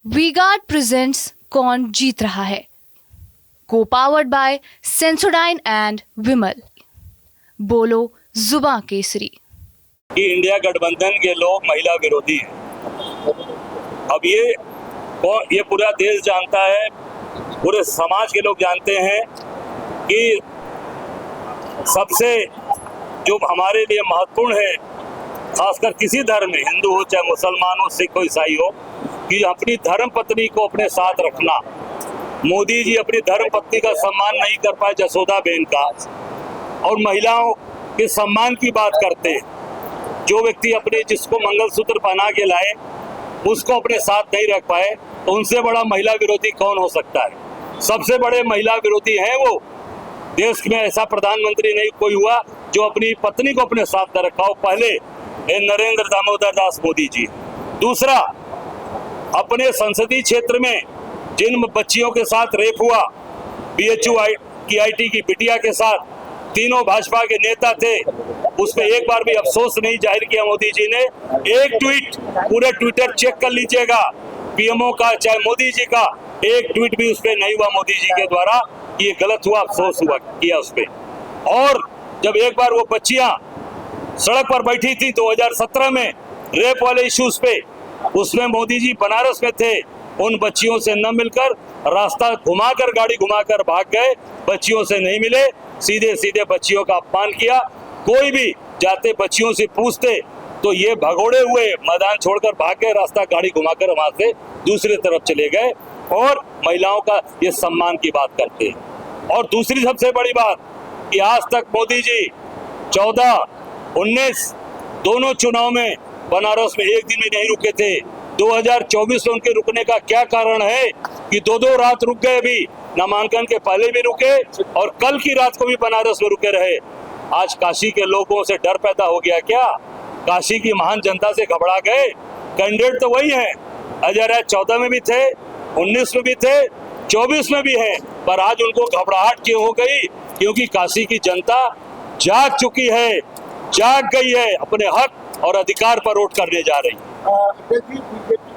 V-Guard presents कौन जीत रहा है, को पावर्ड बाय सेंसोडाइन एंड विमल। बोलो जुबां केसरी। कि इंडिया गठबंधन के लोग महिला विरोधी हैं। अब ये पूरा देश जानता है, पूरे समाज के लोग जानते हैं कि सबसे जो हमारे लिए महत्वपूर्ण है, खासकर किसी धर्म में, हिंदू हो चाहे मुसलमान हो, सिख हो, ईसाई हो, कि अपनी धर्म पत्नी को अपने साथ रखना। मोदी जी अपनी धर्म पत्नी का सम्मान नहीं कर पाए, जसोदा बहन का, और महिलाओं के सम्मान की बात करते हैं। जो व्यक्ति अपने जिसको मंगलसूत्र पहना के लाए उसको अपने साथ नहीं रख पाए, तो उनसे बड़ा महिला विरोधी कौन हो सकता है। सबसे बड़े महिला विरोधी हैं वो। देश में ऐसा प्रधानमंत्री नहीं कोई हुआ जो अपनी पत्नी को अपने साथ न रखा हो। पहले नरेंद्र दामोदर दास मोदी जी। दूसरा, अपने संसदीय क्षेत्र में जिन बच्चियों के साथ रेप हुआ, बीएचयू की आईटी की बिटिया के साथ, तीनों भाजपा के नेता थे, उसमें एक बार भी अफसोस नहीं जाहिर किया मोदी जी ने। एक ट्वीट, पूरे ट्विटर चेक कर लीजिएगा, पीएमओ का चाहे मोदी जी का, एक ट्वीट भी उस पर नहीं हुआ मोदी जी के द्वारा। ये गलत हुआ, अफसोस हुआ किया उस पर। और जब एक बार वो बच्चियां सड़क पर बैठी थी 2017 में रेप वाले इश्यूज पे, उसमें मोदी जी बनारस में थे, उन बच्चियों से न मिलकर रास्ता घुमाकर, गाड़ी घुमाकर भाग गए, बच्चियों से नहीं मिले, सीधे सीधे बच्चियों का अपमान किया। कोई भी जाते बच्चियों से पूछते तो ये भगोड़े हुए मैदान छोड़कर भाग गए, रास्ता गाड़ी घुमाकर वहां से दूसरी तरफ चले गए, और महिलाओं का ये सम्मान की बात करते हैं। और दूसरी सबसे बड़ी बात कि आज तक मोदी जी 14, 19 दोनों चुनाव में बनारस में एक दिन भी नहीं रुके थे। 2024 में उनके रुकने का क्या कारण है कि दो रात रुक गए, अभी नामांकन के पहले भी रुके और कल की रात को भी बनारस में रुके रहे। आज काशी के लोगों से डर पैदा हो गया क्या? काशी की महान जनता से घबरा गए? कैंडिडेट तो वही है, 2014 में भी थे, 19 में भी थे, 24 में भी है, पर आज उनको घबराहट क्यों हो गई? क्योंकि काशी की जनता जाग चुकी है, जाग गई है, अपने हक और अधिकार पर वोट करने जा रही है। बीजेपी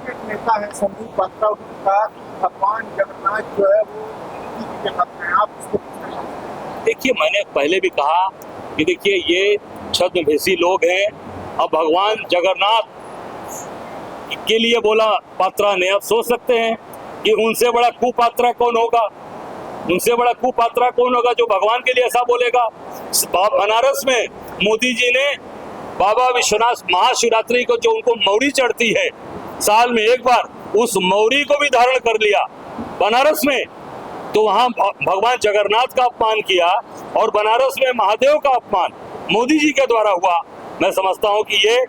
के नेता है संदीप पात्रा, उन्होंने कहा कि भगवान जगन्नाथ जो है वो के हाथ में। आप इसको देखिए, मैंने पहले भी कहा कि देखिए ये छद्मवेशी लोग हैं। अब भगवान जगन्नाथ के लिए बोला पात्रा ने, अब सोच सकते हैं कि उनसे बड़ा कुपात्रा कौन होगा, उनसे बड़ा कुपात्रा कौन होगा जो भगवान के लिए ऐसा बोलेगा। बनारस में मोदी जी ने बाबा विश्वनाथ महाशिवरात्रि को जो उनको मौरी चढ़ती है साल में एक बार, उस मौरी को भी धारण कर लिया बनारस में, तो वहां भगवान जगन्नाथ का अपमान किया और बनारस में महादेव का अपमान मोदी जी के द्वारा हुआ। मैं समझता हूं कि ये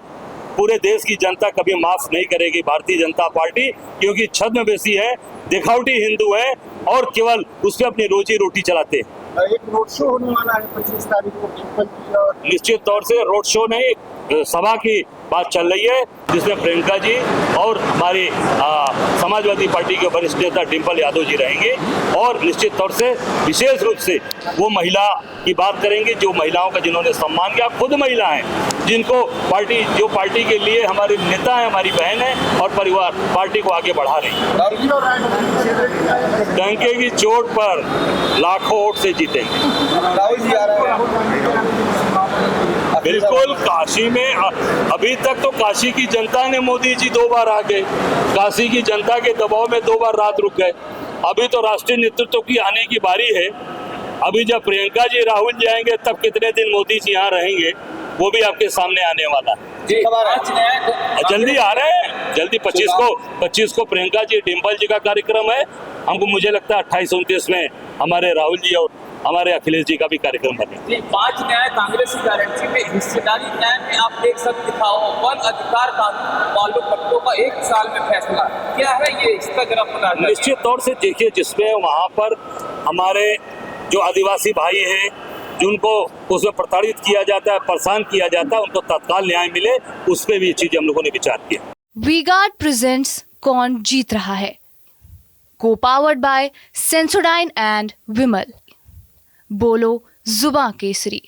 पूरे देश की जनता कभी माफ नहीं करेगी भारतीय जनता पार्टी, क्योंकि छद्मवेशी है, दिखावटी हिंदू है और केवल उससे अपनी रोजी रोटी चलाते हैं। एक रोड शो होने वाला है 25 तारीख को डिम्पल जी, और निश्चित तौर से रोड शो नहीं, सभा की बात चल रही है, जिसमें प्रियंका जी और हमारी समाजवादी पार्टी के वरिष्ठ नेता डिम्पल यादव जी रहेंगे, और निश्चित तौर से विशेष रूप से वो महिला की बात करेंगे, जो महिलाओं का जिन्होंने सम्मान किया, खुद महिला हैं, जिनको जो पार्टी के लिए हमारे नेता है, हमारी बहन है और परिवार पार्टी को आगे बढ़ा रही है। डंके की चोट पर लाखों वोट से जीतेंगे। बिल्कुल, काशी में अभी तक तो काशी की जनता ने, मोदी जी 2 बार आ गए, काशी की जनता के दबाव में 2 बार रात रुक गए। अभी तो राष्ट्रीय नेतृत्व की आने की बारी है। अभी जब प्रियंका जी, राहुल जी आएंगे, तब कितने दिन मोदी जी यहाँ रहेंगे वो भी आपके सामने आने वाला है। जल्दी आ रहे हैं, जल्दी 25 को प्रियंका जी, डिम्पल जी का कार्यक्रम है। हमको मुझे लगता है 28-29 में हमारे राहुल जी और हमारे अखिलेश जी का भी कार्यक्रम बने। 5 न्याय कांग्रेस की गारंटी में, हिस्सेदारी न्याय में आप देख सकते दिखाओ, वन अधिकार कानून मालूम पट्टों का 1 साल में फैसला क्या है, ये इसका जरा पता। निश्चित तौर से देखिए, जिसमें वहाँ पर हमारे जो आदिवासी भाई हैं, जिनको उसमें प्रताड़ित किया जाता है, परेशान किया जाता है, उनको तत्काल न्याय मिले, उस पर भी ये चीजें हम लोगों ने विचार किया। वी-गार्ड प्रेजेंट्स कौन जीत रहा है, को पावर्ड बाय सेंसोडाइन एंड विमल। बोलो जुबां केसरी।